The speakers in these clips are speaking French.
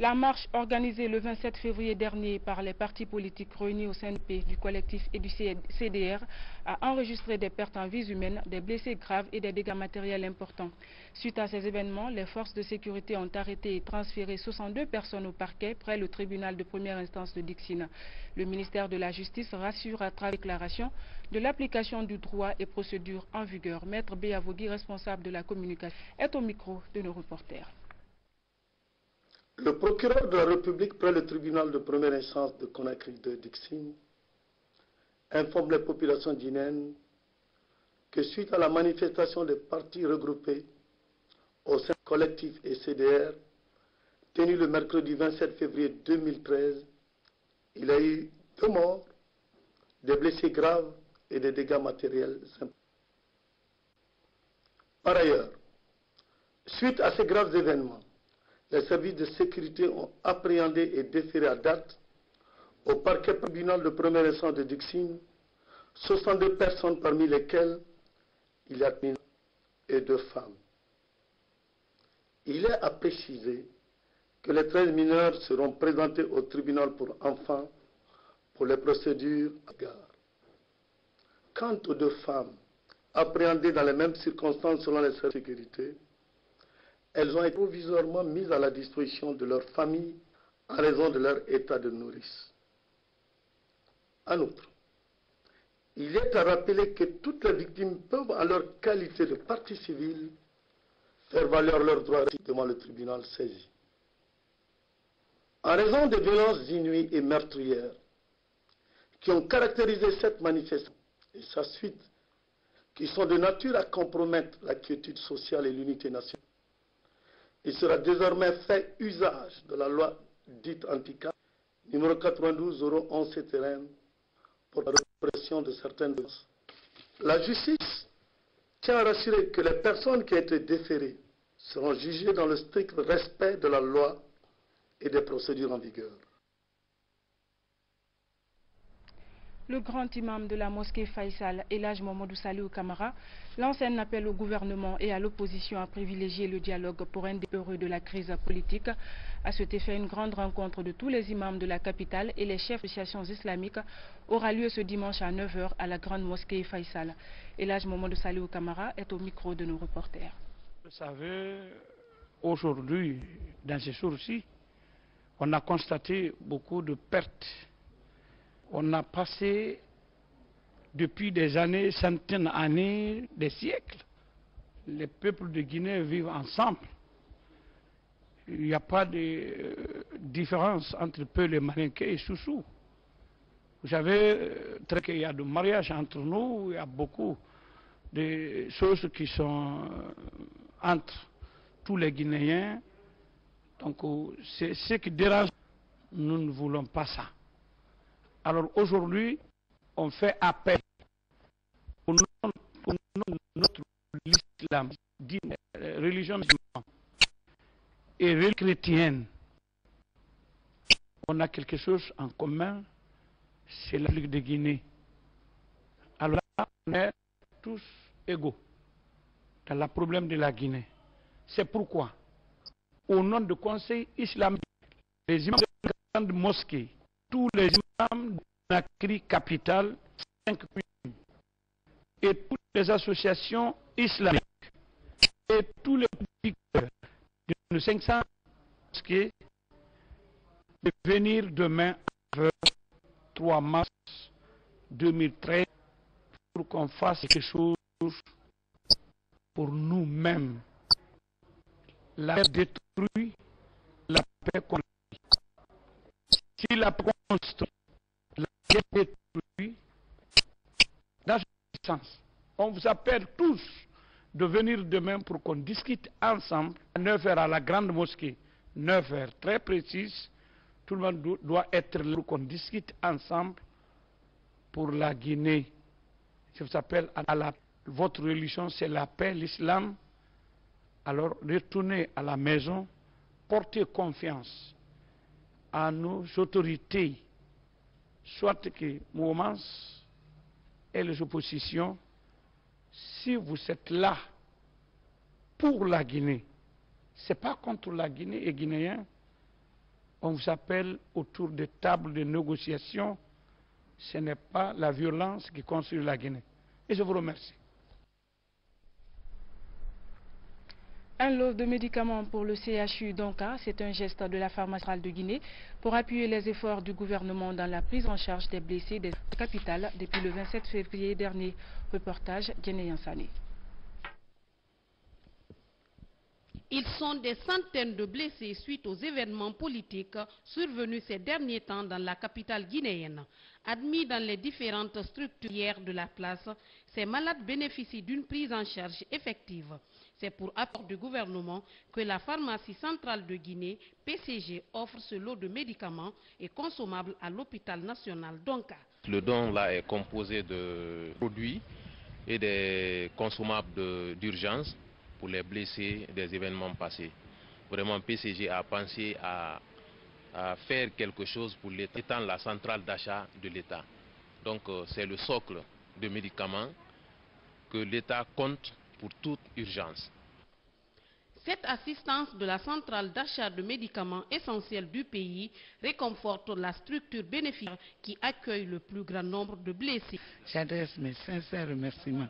La marche organisée le 27 février dernier par les partis politiques réunis au CNP du collectif et du CDR a enregistré des pertes en vies humaines, des blessés graves et des dégâts matériels importants. Suite à ces événements, les forces de sécurité ont arrêté et transféré 62 personnes au parquet près le tribunal de première instance de Dixine. Le ministère de la Justice rassure à travers déclaration de l'application du droit et procédures en vigueur. Maître Béavogui, responsable de la communication, est au micro de nos reporters. Le procureur de la République près le tribunal de première instance de Conakry de Dixine informe les populations guinéennes que suite à la manifestation des partis regroupés au sein du collectif et CDR, tenue le mercredi 27 février 2013, il y a eu 2 morts, des blessés graves et des dégâts matériels importants. Par ailleurs, suite à ces graves événements, les services de sécurité ont appréhendé et déféré à date au parquet tribunal de première instance de Dixine 62 personnes, parmi lesquelles il y a mineurs et 2 femmes. Il est à préciser que les 13 mineurs seront présentés au tribunal pour enfants pour les procédures à gare. Quant aux 2 femmes appréhendées dans les mêmes circonstances selon les services de sécurité, elles ont été provisoirement mises à la disposition de leur famille en raison de leur état de nourrice. En outre, il est à rappeler que toutes les victimes peuvent, en leur qualité de partie civile, faire valoir leurs droits devant le tribunal saisi. En raison des violences inouïes et meurtrières qui ont caractérisé cette manifestation et sa suite, qui sont de nature à compromettre la quiétude sociale et l'unité nationale, il sera désormais fait usage de la loi dite anti-CAP, numéro 92-011 CTRM, pour la répression de certaines violences. La justice tient à rassurer que les personnes qui ont été déférées seront jugées dans le strict respect de la loi et des procédures en vigueur. Le grand imam de la mosquée Faisal, Elhadj Mamadou Saliou Kamara, lance un appel au gouvernement et à l'opposition à privilégier le dialogue pour un début heureux de la crise politique. À cet effet, une grande rencontre de tous les imams de la capitale et les chefs d'associations islamiques aura lieu ce dimanche à 9 h à la grande mosquée Faisal. Elhadj Mamadou Saliou Kamara est au micro de nos reporters. Vous savez, aujourd'hui, dans ces jours-ci, on a constaté beaucoup de pertes. On a passé depuis des années, centaines d'années, des siècles. Les peuples de Guinée vivent ensemble. Il n'y a pas de différence entre Peul, Malinké et Soussou. Vous savez, il y a de mariages entre nous, il y a beaucoup de choses qui sont entre tous les Guinéens. Donc c'est ce qui dérange. Nous ne voulons pas ça. Alors aujourd'hui, on fait appel au nom de notre l'islam, religion musulmane et religion chrétienne. On a quelque chose en commun, c'est l'Afrique de Guinée. Alors là, on est tous égaux dans le problème de la Guinée. C'est pourquoi, au nom du Conseil islamique, les imams de la grande mosquée, tous les imams de Conakry capitale, 5 communes, et toutes les associations islamiques, et tous les producteurs de 500 mosquées, de venir demain à 3 mars 2013 pour qu'on fasse quelque chose pour nous-mêmes. La paix détruit, la paix construit. Si la paix construit, la paix détruit, dans ce sens, on vous appelle tous de venir demain pour qu'on discute ensemble à 9 h à la grande mosquée, 9 h très précise. Tout le monde doit être là pour qu'on discute ensemble pour la Guinée. Je vous appelle à votre religion, c'est la paix, l'islam. Alors retournez à la maison, portez confiance à nos autorités, soit que Mouvement et les oppositions. Si vous êtes là pour la Guinée, ce n'est pas contre la Guinée et Guinéens, on vous appelle autour des tables de négociation. Ce n'est pas la violence qui construit la Guinée. Et je vous remercie. Un lot de médicaments pour le CHU Donka, c'est un geste de la pharmacie centrale de Guinée pour appuyer les efforts du gouvernement dans la prise en charge des blessés de la capitale depuis le 27 février dernier. Reportage Guinéen Sané. Ils sont des centaines de blessés suite aux événements politiques survenus ces derniers temps dans la capitale guinéenne. Admis dans les différentes structures de la place, ces malades bénéficient d'une prise en charge effective. C'est pour apport du gouvernement que la pharmacie centrale de Guinée, PCG, offre ce lot de médicaments et consommables à l'hôpital national Donka. Le don là est composé de produits et des consommables d'urgence pour les blessés des événements passés. Vraiment, PCG a pensé à faire quelque chose pour l'État, étant la centrale d'achat de l'État. Donc c'est le socle de médicaments que l'État compte pour toute urgence. Cette assistance de la centrale d'achat de médicaments essentiels du pays réconforte la structure bénéficiaire qui accueille le plus grand nombre de blessés. J'adresse mes sincères remerciements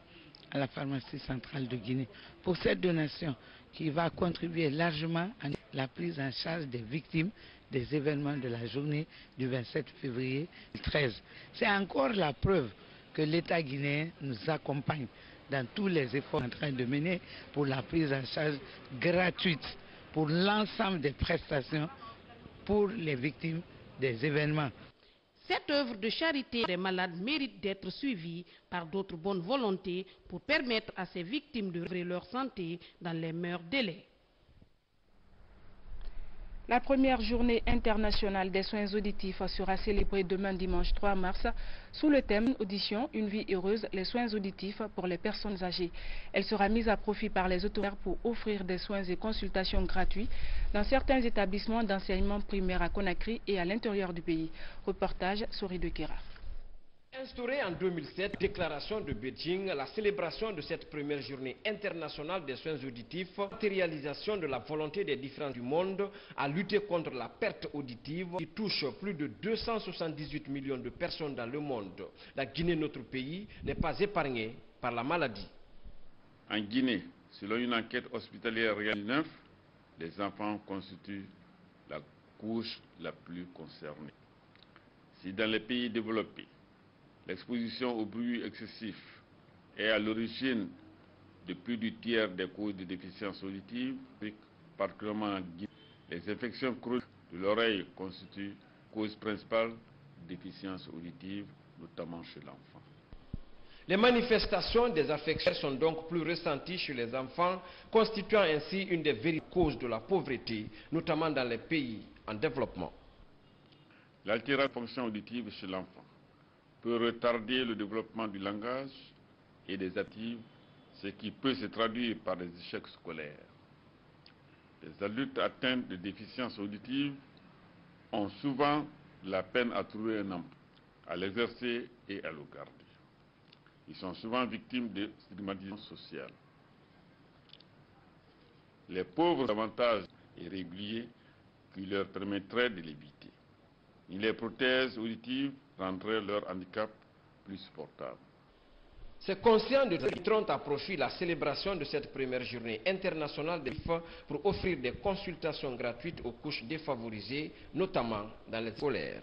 à la pharmacie centrale de Guinée pour cette donation qui va contribuer largement à la prise en charge des victimes des événements de la journée du 27 février 2013. C'est encore la preuve que l'État guinéen nous accompagne dans tous les efforts en train de mener pour la prise en charge gratuite pour l'ensemble des prestations pour les victimes des événements. Cette œuvre de charité des malades mérite d'être suivie par d'autres bonnes volontés pour permettre à ces victimes de récupérer leur santé dans les meilleurs délais. La première journée internationale des soins auditifs sera célébrée demain dimanche 3 mars sous le thème « Audition, une vie heureuse, les soins auditifs pour les personnes âgées ». Elle sera mise à profit par les autorités pour offrir des soins et consultations gratuits dans certains établissements d'enseignement primaire à Conakry et à l'intérieur du pays. Reportage Sori de Kera. Instaurée en 2007, déclaration de Beijing, la célébration de cette première journée internationale des soins auditifs, matérialisation de la volonté des différents du monde à lutter contre la perte auditive qui touche plus de 278 millions de personnes dans le monde. La Guinée, notre pays, n'est pas épargnée par la maladie. En Guinée, selon une enquête hospitalière réalisée, les enfants constituent la couche la plus concernée. Si dans les pays développés, l'exposition au bruit excessif est à l'origine de plus du tiers des causes de déficience auditive, particulièrement en Guinée. Les infections chroniques de l'oreille constituent cause principale de déficience auditive, notamment chez l'enfant. Les manifestations des affections sont donc plus ressenties chez les enfants, constituant ainsi une des véritables causes de la pauvreté, notamment dans les pays en développement. L'altération de la fonction auditive chez l'enfant peut retarder le développement du langage et des activités, ce qui peut se traduire par des échecs scolaires. Les adultes atteints de déficience auditive ont souvent la peine à trouver un emploi, à l'exercer et à le garder. Ils sont souvent victimes de stigmatisation sociale. Les pauvres ont davantage irréguliers qui leur permettraient de l'éviter. Les prothèses auditives rendraient leur handicap plus supportable. C'est conscient de mettront à profit la célébration de cette première journée internationale des femmes pour offrir des consultations gratuites aux couches défavorisées, notamment dans les scolaires.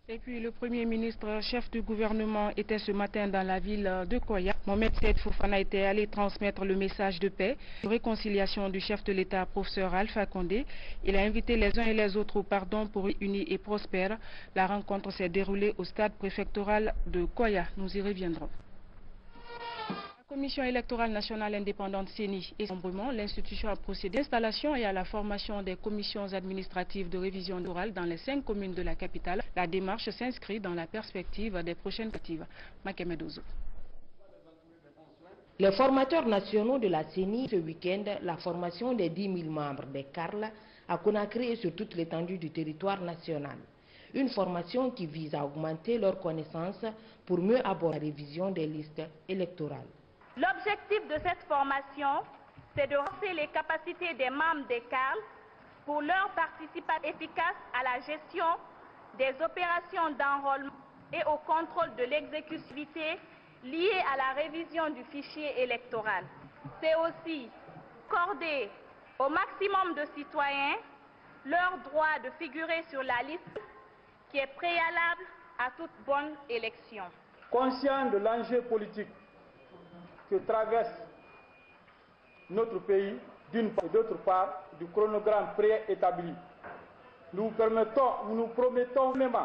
Et puis le Premier ministre, chef du gouvernement, était ce matin dans la ville de Koya. Mohamed Saïd Fofana était allé transmettre le message de paix, de réconciliation du chef de l'État, professeur Alpha Condé. Il a invité les uns et les autres au pardon pour unis et prospères. La rencontre s'est déroulée au stade préfectoral de Koya. Nous y reviendrons. La Commission électorale nationale indépendante CENI et sombrement, l'institution a procédé à l'installation et à la formation des commissions administratives de révision orale dans les 5 communes de la capitale. La démarche s'inscrit dans la perspective des prochaines actives. Makemedozo. Les formateurs nationaux de la CENI ce week-end, la formation des 10 000 membres des CARL à Conakry et sur toute l'étendue du territoire national. Une formation qui vise à augmenter leurs connaissances pour mieux aborder la révision des listes électorales. L'objectif de cette formation, c'est de renforcer les capacités des membres des CARL pour leur participation efficace à la gestion des opérations d'enrôlement et au contrôle de l'exécutivité liée à la révision du fichier électoral. C'est aussi accorder au maximum de citoyens leur droit de figurer sur la liste qui est préalable à toute bonne élection. Conscient de l'enjeu politique que traverse notre pays, d'une part et d'autre part, du chronogramme préétabli, nous promettons même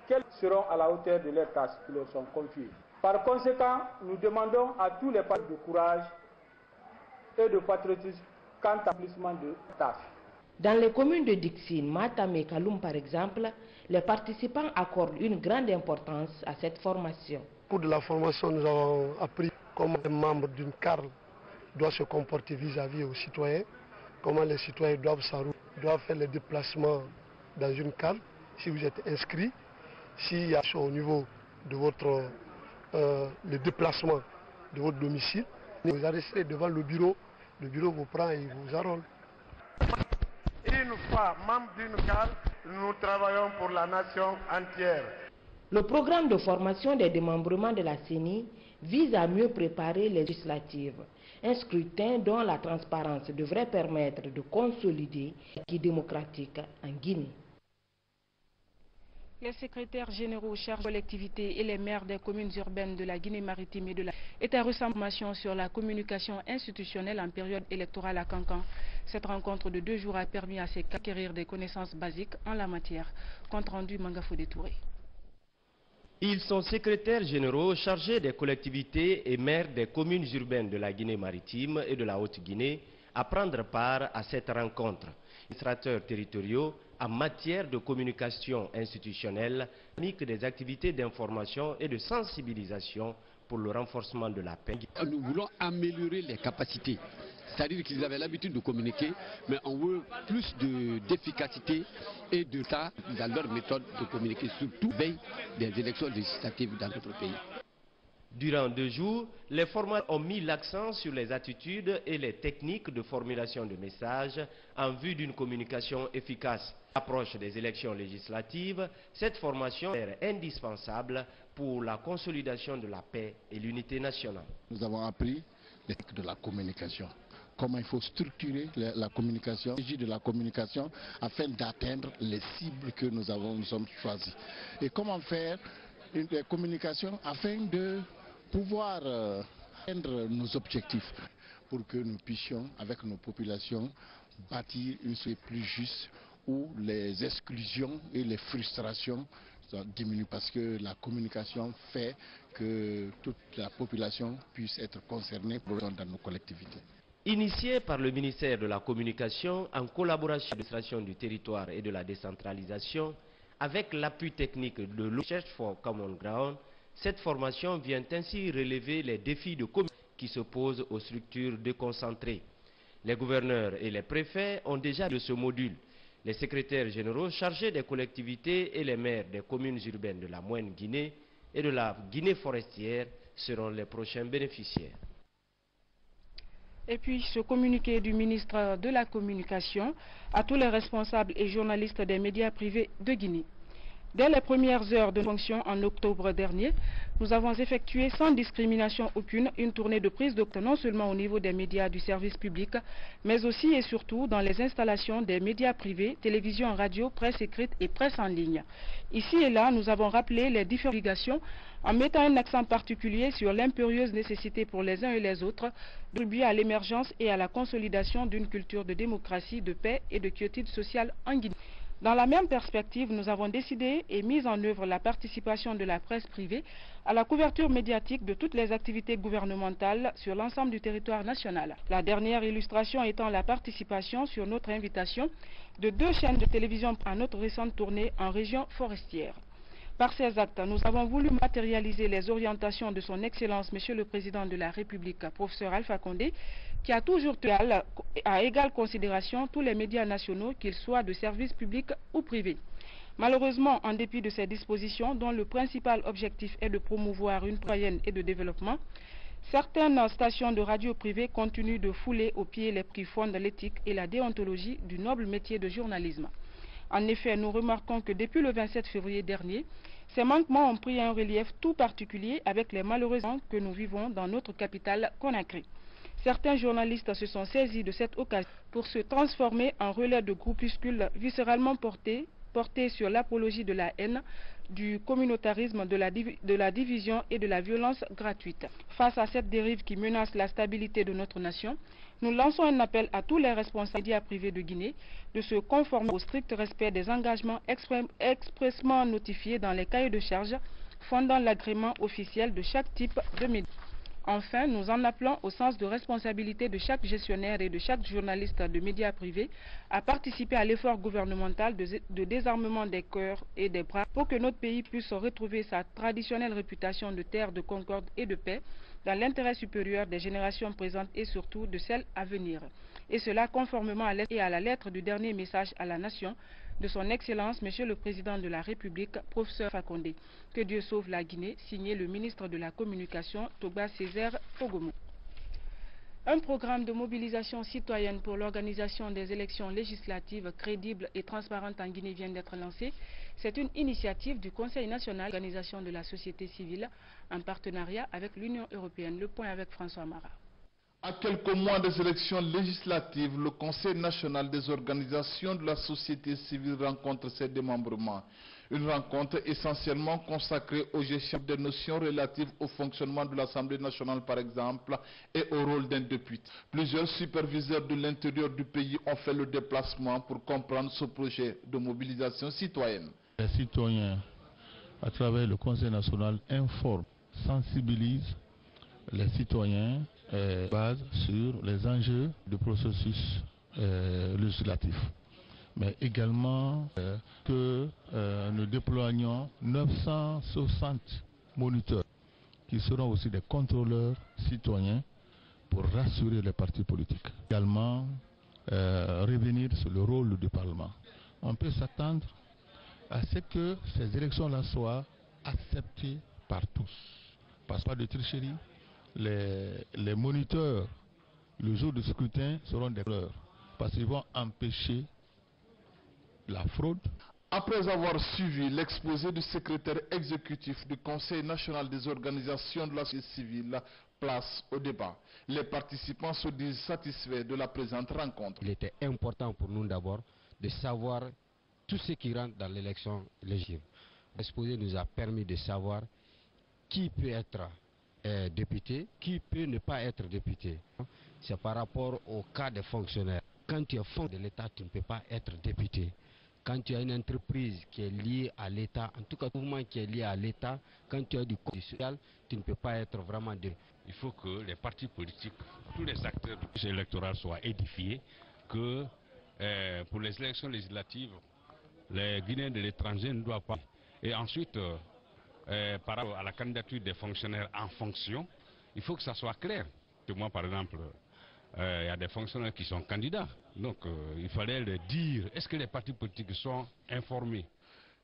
qu'elles seront à la hauteur de leurs tâches qui leur sont confiées. Par conséquent, nous demandons à tous les partis de courage et de patriotisme quant à l'accomplissement de tâches. Dans les communes de Dixine, Matam et Kaloum par exemple, les participants accordent une grande importance à cette formation. Au cours de la formation, nous avons appris comment un membre d'une CARL doit se comporter vis-à-vis aux citoyens, comment les citoyens doivent faire les déplacements dans une CARL. Si vous êtes inscrit, s'il y a au niveau de votre le déplacement de votre domicile, vous arrêtez devant le bureau vous prend et vous enrôle. Une fois membre d'une CARL, nous travaillons pour la nation entière. Le programme de formation des démembrements de la CENI vise à mieux préparer les législatives, un scrutin dont la transparence devrait permettre de consolider l'acquis démocratique en Guinée. Les secrétaires généraux chargés de collectivités et les maires des communes urbaines de la Guinée maritime et de la étaient reçus information sur la communication institutionnelle en période électorale à Cancan. Cette rencontre de 2 jours a permis à ces d'acquérir des connaissances basiques en la matière. Compte rendu Mangafodé Touré. Ils sont secrétaires généraux chargés des collectivités et maires des communes urbaines de la Guinée maritime et de la Haute-Guinée à prendre part à cette rencontre. Administrateurs territoriaux en matière de communication institutionnelle, des activités d'information et de sensibilisation pour le renforcement de la paix. Nous voulons améliorer les capacités. C'est-à-dire qu'ils avaient l'habitude de communiquer, mais on veut plus d'efficacité et de tas dans leur méthode de communiquer, surtout veille des élections législatives dans notre pays. Durant 2 jours, les formateurs ont mis l'accent sur les attitudes et les techniques de formulation de messages en vue d'une communication efficace. À l'approche des élections législatives, cette formation est indispensable pour la consolidation de la paix et l'unité nationale. Nous avons appris les techniques de la communication. Comment il faut structurer la communication, de la communication afin d'atteindre les cibles que nous sommes choisis. Et comment faire une communication afin de pouvoir atteindre nos objectifs pour que nous puissions, avec nos populations, bâtir une société plus juste où les exclusions et les frustrations diminuent parce que la communication fait que toute la population puisse être concernée dans nos collectivités. Initié par le ministère de la Communication en collaboration avec l'administration du territoire et de la décentralisation, avec l'appui technique de l'Office for Common Ground, cette formation vient ainsi relever les défis de communication qui se posent aux structures déconcentrées. Les gouverneurs et les préfets ont déjà de ce module. Les secrétaires généraux chargés des collectivités et les maires des communes urbaines de la Moyenne Guinée et de la Guinée forestière seront les prochains bénéficiaires. Et puis ce communiqué du ministre de la Communication à tous les responsables et journalistes des médias privés de Guinée. Dès les premières heures de fonction en octobre dernier, nous avons effectué sans discrimination aucune une tournée de prise de non seulement au niveau des médias du service public, mais aussi et surtout dans les installations des médias privés, télévision, radio, presse écrite et presse en ligne. Ici et là, nous avons rappelé les différentes obligations en mettant un accent particulier sur l'impérieuse nécessité pour les uns et les autres de contribuer à l'émergence et à la consolidation d'une culture de démocratie, de paix et de quiétude sociale en Guinée. Dans la même perspective, nous avons décidé et mis en œuvre la participation de la presse privée à la couverture médiatique de toutes les activités gouvernementales sur l'ensemble du territoire national. La dernière illustration étant la participation sur notre invitation de 2 chaînes de télévision à notre récente tournée en région forestière. Par ces actes, nous avons voulu matérialiser les orientations de son Excellence, Monsieur le Président de la République, professeur Alpha Condé, qui a toujours tenu à égale considération tous les médias nationaux, qu'ils soient de service public ou privé. Malheureusement, en dépit de ces dispositions, dont le principal objectif est de promouvoir une moyenne et de développement, Certaines stations de radio privées continuent de fouler aux pieds les qui fondent l'éthique et la déontologie du noble métier de journalisme. En effet, nous remarquons que depuis le 27 février dernier, ces manquements ont pris un relief tout particulier avec les malheureux que nous vivons dans notre capitale Conakry. Certains journalistes se sont saisis de cette occasion pour se transformer en relais de groupuscules viscéralement portés sur l'apologie de la haine, du communautarisme, de la division et de la violence gratuite. Face à cette dérive qui menace la stabilité de notre nation, nous lançons un appel à tous les responsables médias privés de Guinée de se conformer au strict respect des engagements expressément notifiés dans les cahiers de charges fondant l'agrément officiel de chaque type de média. Enfin, nous en appelons au sens de responsabilité de chaque gestionnaire et de chaque journaliste de médias privés à participer à l'effort gouvernemental de désarmement des cœurs et des bras pour que notre pays puisse retrouver sa traditionnelle réputation de terre de concorde et de paix dans l'intérêt supérieur des générations présentes et surtout de celles à venir. Et cela conformément à la lettre du dernier message à la nation de son Excellence, Monsieur le Président de la République, Professeur Fakonde. Que Dieu sauve la Guinée, signé le ministre de la Communication, Toba Césaire Pogomo. Un programme de mobilisation citoyenne pour l'organisation des élections législatives crédibles et transparentes en Guinée vient d'être lancé. C'est une initiative du Conseil national d'organisation de la société civile en partenariat avec l'Union européenne. Le point avec François Mara. À quelques mois des élections législatives, le Conseil national des organisations de la société civile rencontre ses démembrements. Une rencontre essentiellement consacrée aux gestions des notions relatives au fonctionnement de l'Assemblée nationale par exemple et au rôle d'un député. Plusieurs superviseurs de l'intérieur du pays ont fait le déplacement pour comprendre ce projet de mobilisation citoyenne. Les citoyens, à travers le Conseil national, informent, sensibilisent les citoyens basent sur les enjeux du processus législatif. Mais également que nous déployons 960 moniteurs qui seront aussi des contrôleurs citoyens pour rassurer les partis politiques. Également revenir sur le rôle du Parlement. On peut s'attendre à ce que ces élections-là soient acceptées par tous. Pas de tricherie. Les moniteurs, le jour du scrutin, seront des voleurs parce qu'ils vont empêcher la fraude. Après avoir suivi l'exposé du secrétaire exécutif du Conseil national des organisations de la société civile, place au débat. Les participants se disent satisfaits de la présente rencontre. Il était important pour nous d'abord de savoir tout ce qui rentre dans l'élection législative. L'exposé nous a permis de savoir qui peut être député, qui peut ne pas être député. C'est par rapport au cas des fonctionnaires. Quand tu es fonctionnaire de l'État, tu ne peux pas être député. Quand tu as une entreprise qui est liée à l'État, en tout cas tout mouvement qui est lié à l'État, quand tu as du code social, tu ne peux pas être vraiment député. Il faut que les partis politiques, tous les acteurs du processus électoral soient édifiés que pour les élections législatives, les Guinéens de l'étranger ne doivent pas. Et ensuite, par rapport à la candidature des fonctionnaires en fonction, il faut que ça soit clair. Moi, par exemple, il y a des fonctionnaires qui sont candidats. Donc, il fallait leur dire, est-ce que les partis politiques sont informés?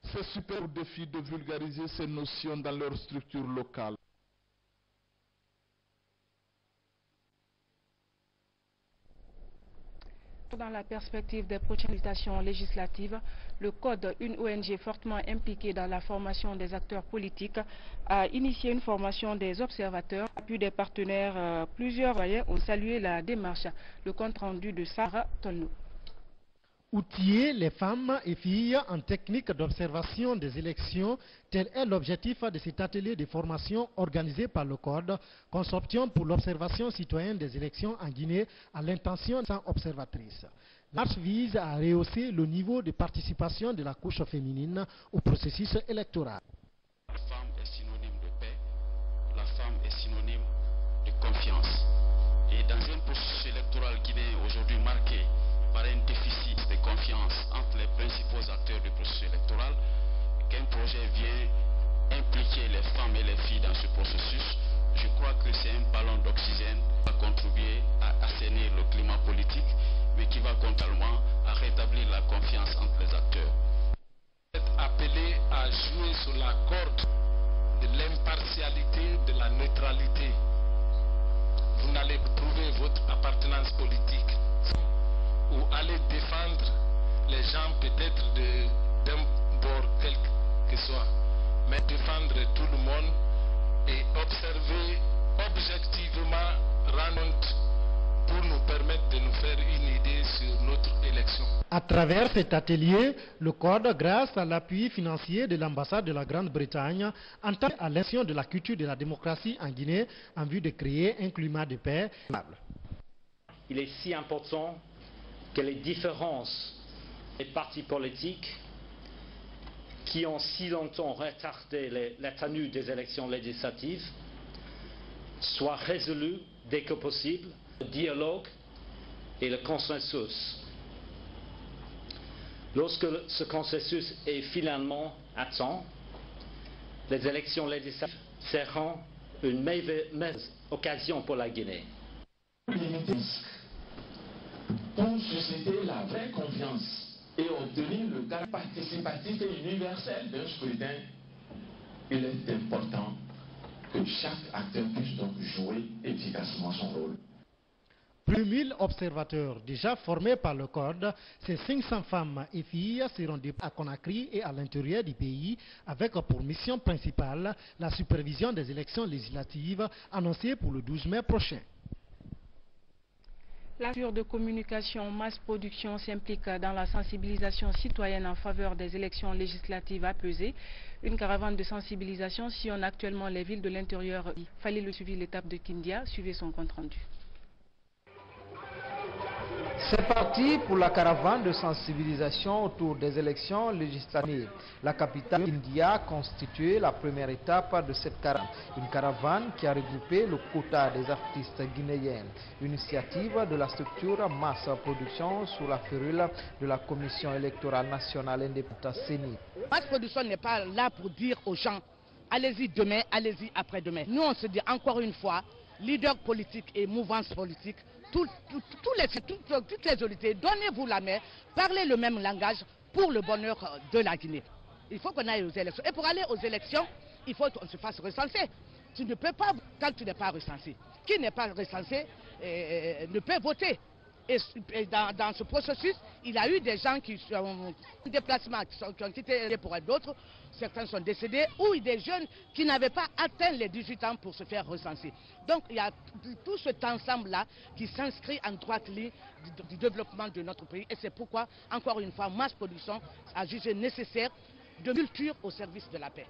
C'est super défi de vulgariser ces notions dans leur structure locale. Dans la perspective des prochaines législations législatives, le Code, une ONG fortement impliquée dans la formation des acteurs politiques, a initié une formation des observateurs. Appui des partenaires, plusieurs citoyens ont salué la démarche. Le compte rendu de Sarah Tolno. Outiller les femmes et filles en technique d'observation des élections, tel est l'objectif de cet atelier de formation organisé par le Code, Consortium pour l'observation citoyenne des élections en Guinée, à l'intention sans observatrice. La marche vise à rehausser le niveau de participation de la couche féminine au processus électoral. La femme est synonyme de paix, la femme est synonyme de confiance. Et dans un processus électoral guinéen aujourd'hui marqué par un déficit de confiance entre les principaux acteurs du processus électoral, qu'un projet vient impliquer les femmes et les filles dans ce processus, je crois que c'est un ballon d'oxygène qui va contribuer à assainir le climat politique, mais qui va totalement à rétablir la confiance entre les acteurs. Vous êtes appelé à jouer sur la corde de l'impartialité, de la neutralité. vous n'allez trouver votre appartenance politique ou aller défendre les gens peut-être d'un bord quel que soit, mais défendre tout le monde et observer objectivement, rendre compte pour nous permettre de nous faire une idée sur notre élection. À travers cet atelier, le Code, grâce à l'appui financier de l'ambassade de la Grande-Bretagne, entame à l'insertion de la culture de la démocratie en Guinée en vue de créer un climat de paix. Il est si important que les différences des partis politiques qui ont si longtemps retardé la tenue des élections législatives soient résolues dès que possible. Le dialogue et le consensus. Lorsque ce consensus est finalement atteint, les élections législatives seront une mauvaise occasion pour la Guinée. Pour susciter la vraie confiance et obtenir le caractère participatif et universel d'un scrutin, il est important que chaque acteur puisse donc jouer efficacement son rôle. Plus de 1000 observateurs déjà formés par le Code, ces 500 femmes et filles seront déployés à Conakry et à l'intérieur du pays avec pour mission principale la supervision des élections législatives annoncées pour le 12 mai prochain. La structure de communication Mass Production s'implique dans la sensibilisation citoyenne en faveur des élections législatives apaisées. Une caravane de sensibilisation sillonne actuellement les villes de l'intérieur. Fallait le suivre l'étape de Kindia, suivez son compte rendu. C'est parti pour la caravane de sensibilisation autour des élections législatives. La capitale Kindia a constitué la première étape de cette caravane. Une caravane qui a regroupé le quota des artistes guinéens. Initiative de la structure Mass Production sous la férule de la Commission électorale nationale indépendante CENI. Mass Production n'est pas là pour dire aux gens allez-y demain, allez-y après-demain. Nous on se dit encore une fois, leaders politiques et mouvances politiques, toutes les autorités, donnez-vous la main, parlez le même langage pour le bonheur de la Guinée. Il faut qu'on aille aux élections. Et pour aller aux élections, il faut qu'on se fasse recenser. Tu ne peux pas, quand tu n'es pas recensé. Qui n'est pas recensé ne peut voter. Et dans ce processus, il y a eu des gens qui sont en déplacement, qui ont quitté pour d'autres. Certains sont décédés, ou des jeunes qui n'avaient pas atteint les 18 ans pour se faire recenser. Donc il y a tout cet ensemble-là qui s'inscrit en droite ligne du développement de notre pays. Et c'est pourquoi, encore une fois, Mass Production a jugé nécessaire de culture au service de la paix.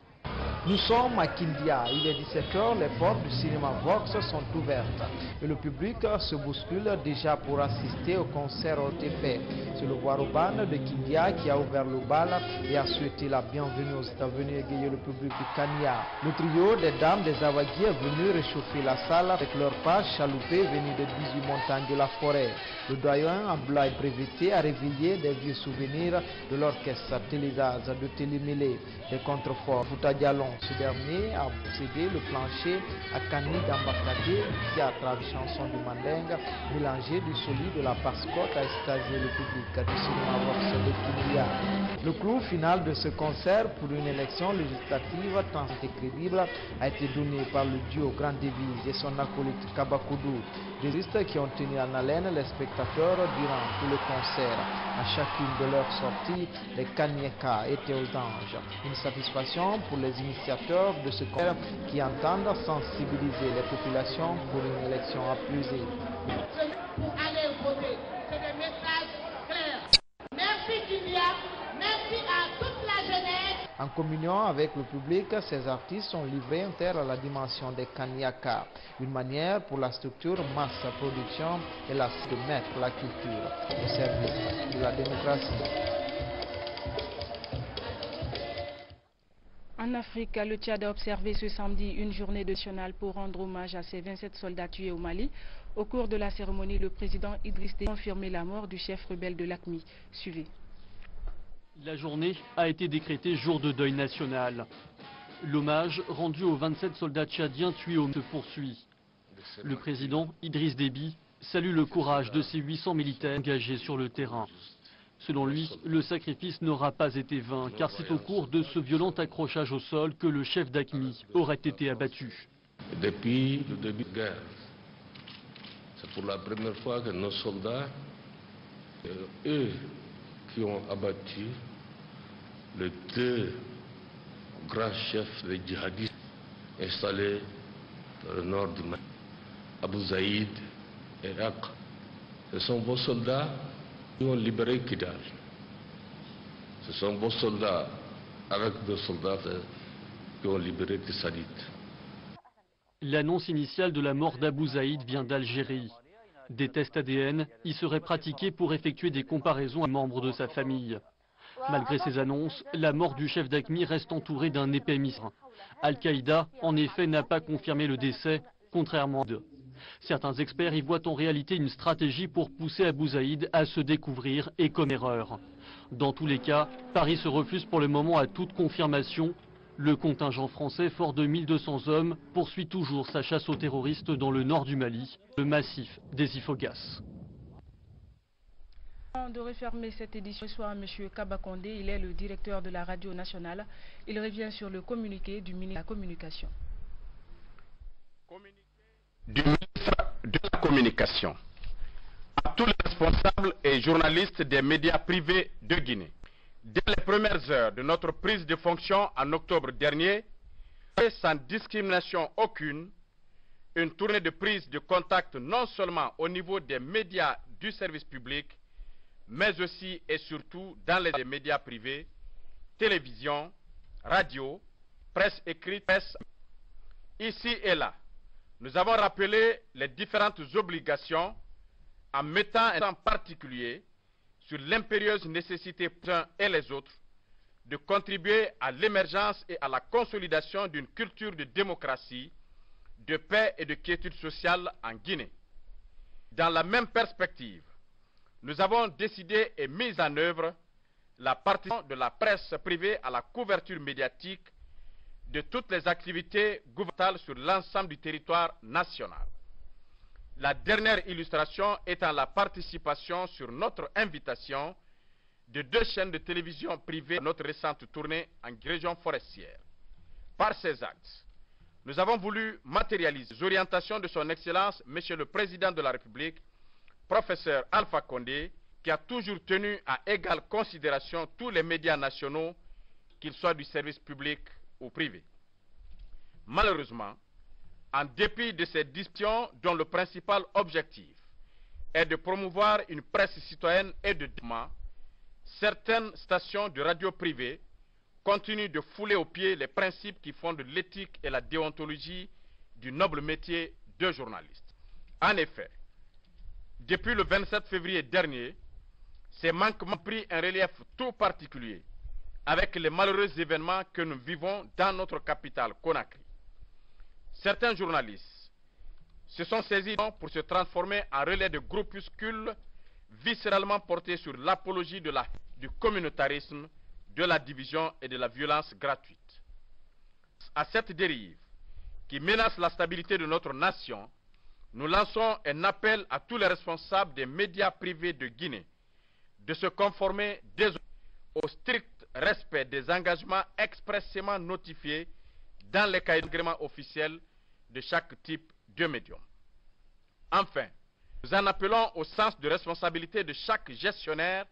Nous sommes à Kindia, il est 17h, les portes du cinéma Vox sont ouvertes et le public se bouscule déjà pour assister au concert OTP. C'est le Waroban de Kindia qui a ouvert le bal et a souhaité la bienvenue aux États-Unis et égayer le public de Kania. Le trio des dames des Avagui est venu réchauffer la salle avec leurs pas chaloupés venus des 18 montagnes de la forêt. Le doyen Abdoulaye Breveté a réveillé des vieux souvenirs de l'orchestre Télézaz de Télémélé, des contreforts Fouta Dialon. Ce dernier a cédé le plancher à Kani Dambakade qui, à travers chansons du mandingue, mélangé du solide de la pascotte, a extasié le public du cinéma Vox de Kindia. Le clou final de ce concert pour une élection législative tant et crédible a été donné par le duo Grand Devise et son acolyte Kabakoudou, des listes qui ont tenu en haleine les spectateurs durant tout le concert. À chacune de leurs sorties, les Kanieka étaient aux anges. Une satisfaction pour les initiateurs de ce concert qui entendent sensibiliser les populations pour une élection apaisée. Pour aller voter, c'est des messages clairs. Merci Kindia, merci à toute la jeunesse. En communion avec le public, ces artistes sont livrés entièrement à la dimension des Kaniaka, une manière pour la structure Mass Production et la de mettre la culture au service de la démocratie. En Afrique, le Tchad a observé ce samedi une journée nationale pour rendre hommage à ses 27 soldats tués au Mali. Au cours de la cérémonie, le président Idriss Déby a confirmé la mort du chef rebelle de l'AQMI. Suivez. La journée a été décrétée jour de deuil national. L'hommage rendu aux 27 soldats tchadiens tués au Mali se poursuit. Le président Idriss Déby salue le courage de ces 800 militaires engagés sur le terrain. Selon lui, le sacrifice n'aura pas été vain, car c'est au cours de ce violent accrochage au sol que le chef d'AQMI aurait été abattu. Depuis le début de la guerre, C'est pour la première fois que nos soldats, eux qui ont abattu les deux grands chefs des djihadistes installés dans le nord du Mali, Abu Zaïd et Raqqa. Ce sont vos soldats qui ont libéré Kidal. Ce sont vos soldats, avec nos soldats, qui ont libéré Tissalit. L'annonce initiale de la mort d'Abu Zaïd vient d'Algérie. Des tests ADN y seraient pratiqués pour effectuer des comparaisons à membres de sa famille. Malgré ces annonces, la mort du chef d'AQMI reste entourée d'un épais mystère. Al-Qaïda, en effet, n'a pas confirmé le décès, contrairement à eux. Certains experts y voient en réalité une stratégie pour pousser Abu Zaïd à se découvrir et comme erreur. Dans tous les cas, Paris se refuse pour le moment à toute confirmation. Le contingent français, fort de 1200 hommes, poursuit toujours sa chasse aux terroristes dans le nord du Mali, le massif des Ifogas. Avant de refermer cette édition, je reçois M. Kaba Condé, il est le directeur de la radio nationale. Il revient sur le communiqué du ministre de la Communication. Du ministre de la Communication à tous les responsables et journalistes des médias privés de Guinée. Dès les premières heures de notre prise de fonction en octobre dernier, sans discrimination aucune, une tournée de prise de contact non seulement au niveau des médias du service public, mais aussi et surtout dans les médias privés, télévision, radio, presse écrite, presse. Ici et là, nous avons rappelé les différentes obligations en mettant en particulier sur l'impérieuse nécessité pour les uns et les autres de contribuer à l'émergence et à la consolidation d'une culture de démocratie, de paix et de quiétude sociale en Guinée. Dans la même perspective, nous avons décidé et mis en œuvre la participation de la presse privée à la couverture médiatique de toutes les activités gouvernementales sur l'ensemble du territoire national. La dernière illustration étant la participation sur notre invitation de 2 chaînes de télévision privées à notre récente tournée en région forestière. Par ces actes, nous avons voulu matérialiser les orientations de son Excellence, Monsieur le Président de la République, Professeur Alpha Condé, qui a toujours tenu à égale considération tous les médias nationaux, qu'ils soient du service public ou privé. Malheureusement, en dépit de ces discussions dont le principal objectif est de promouvoir une presse citoyenne et de développement, certaines stations de radio privées continuent de fouler aux pieds les principes qui fondent l'éthique et la déontologie du noble métier de journaliste. En effet, depuis le 27 février dernier, ces manquements ont pris un relief tout particulier avec les malheureux événements que nous vivons dans notre capitale, Conakry. Certains journalistes se sont saisis pour se transformer en relais de groupuscules viscéralement portés sur l'apologie du communautarisme, de la division et de la violence gratuite. À cette dérive qui menace la stabilité de notre nation, nous lançons un appel à tous les responsables des médias privés de Guinée de se conformer au strict respect des engagements expressément notifiés dans les cahiers d'agrément officiels de chaque type de médium. Enfin, nous en appelons au sens de responsabilité de chaque gestionnaire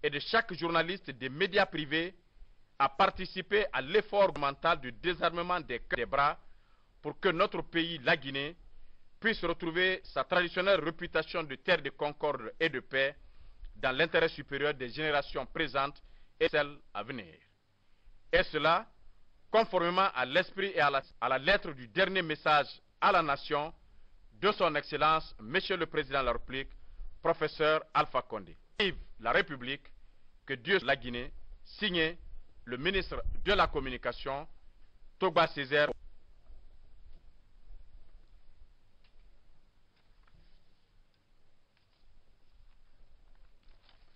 et de chaque journaliste des médias privés à participer à l'effort mental du désarmement des bras pour que notre pays, la Guinée, puisse retrouver sa traditionnelle réputation de terre de concorde et de paix dans l'intérêt supérieur des générations présentes et celles à venir. Et cela, conformément à l'esprit et à la lettre du dernier message à la nation de son Excellence, Monsieur le Président de la République, Professeur Alpha Condé. Vive la République, que Dieu la Guinée, signé le ministre de la Communication, Togba Césaire.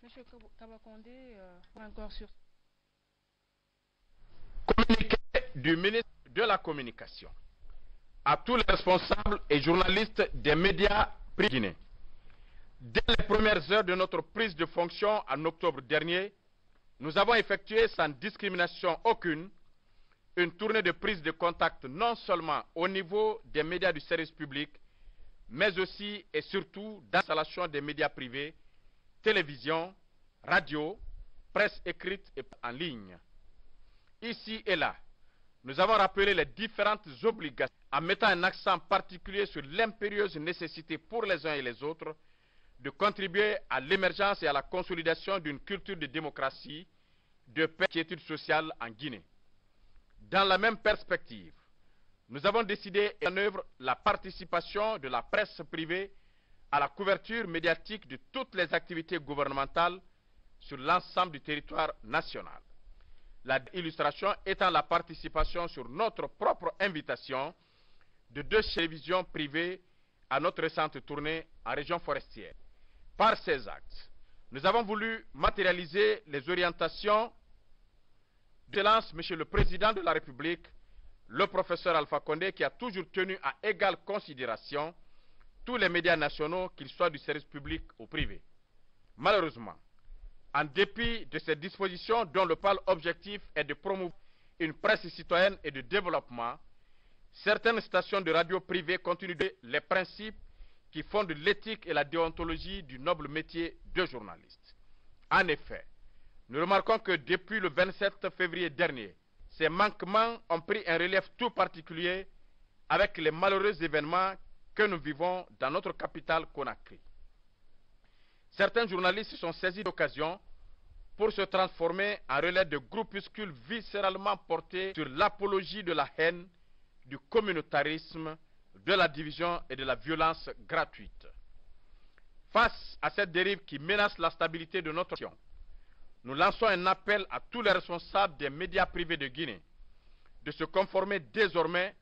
Monsieur Kaba Condé, encore sur... Communiqué du ministre de la Communication à tous les responsables et journalistes des médias guinéens. Dès les premières heures de notre prise de fonction en octobre dernier, nous avons effectué sans discrimination aucune une tournée de prise de contact non seulement au niveau des médias du service public, mais aussi et surtout d'installation des médias privés, télévision, radio, presse écrite et en ligne. Ici et là, nous avons rappelé les différentes obligations en mettant un accent particulier sur l'impérieuse nécessité pour les uns et les autres de contribuer à l'émergence et à la consolidation d'une culture de démocratie, de paix et de quiétude sociale en Guinée. Dans la même perspective, nous avons décidé et en œuvre la participation de la presse privée à la couverture médiatique de toutes les activités gouvernementales sur l'ensemble du territoire national. La illustration étant la participation sur notre propre invitation de 2 télévisions privées à notre récente tournée en région forestière. Par ces actes, nous avons voulu matérialiser les orientations de l'excellence, Monsieur le Président de la République, le professeur Alpha Condé, qui a toujours tenu à égale considération tous les médias nationaux, qu'ils soient du service public ou privé. Malheureusement, en dépit de ces dispositions dont le pâle objectif est de promouvoir une presse citoyenne et de développement, certaines stations de radio privées continuent les principes qui fondent l'éthique et la déontologie du noble métier de journaliste. En effet, nous remarquons que depuis le 27 février dernier, ces manquements ont pris un relief tout particulier avec les malheureux événements que nous vivons dans notre capitale Conakry. Certains journalistes se sont saisis d'occasion pour se transformer en relais de groupuscules viscéralement portés sur l'apologie de la haine, du communautarisme, de la division et de la violence gratuite. Face à cette dérive qui menace la stabilité de notre nation, nous lançons un appel à tous les responsables des médias privés de Guinée de se conformer désormais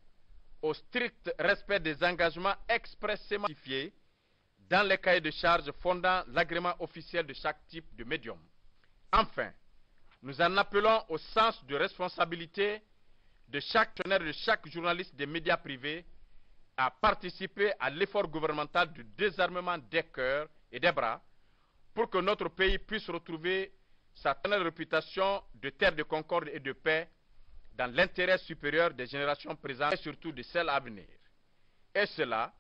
au strict respect des engagements expressément identifiés dans les cahiers de charges fondant l'agrément officiel de chaque type de médium. Enfin, nous en appelons au sens de responsabilité de chaque actionnaire, de chaque journaliste des médias privés à participer à l'effort gouvernemental du désarmement des cœurs et des bras pour que notre pays puisse retrouver sa éternelle réputation de terre de concorde et de paix dans l'intérêt supérieur des générations présentes et surtout de celles à venir. Et cela,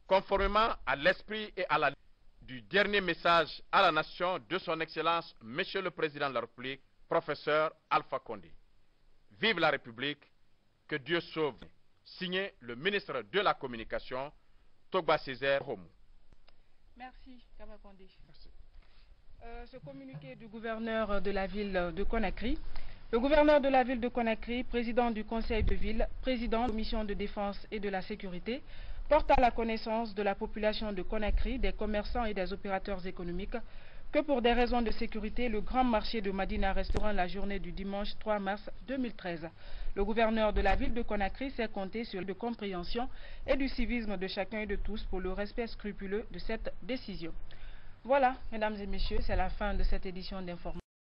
conformément à l'esprit et à la ligne du dernier message à la nation de son Excellence, Monsieur le Président de la République, professeur Alpha Condé. Vive la République, que Dieu sauve. Signé le ministre de la Communication, Togba Césaire Homou. Merci, Kaba Condé. Merci. Ce communiqué du gouverneur de la ville de Conakry. Le gouverneur de la ville de Conakry, président du conseil de ville, président de la commission de défense et de la sécurité, porte à la connaissance de la population de Conakry, des commerçants et des opérateurs économiques, que pour des raisons de sécurité, le grand marché de Madina restera la journée du dimanche 3 mars 2013. Le gouverneur de la ville de Conakry s'est compté sur la compréhension et du civisme de chacun et de tous pour le respect scrupuleux de cette décision. Voilà, mesdames et messieurs, c'est la fin de cette édition d'information.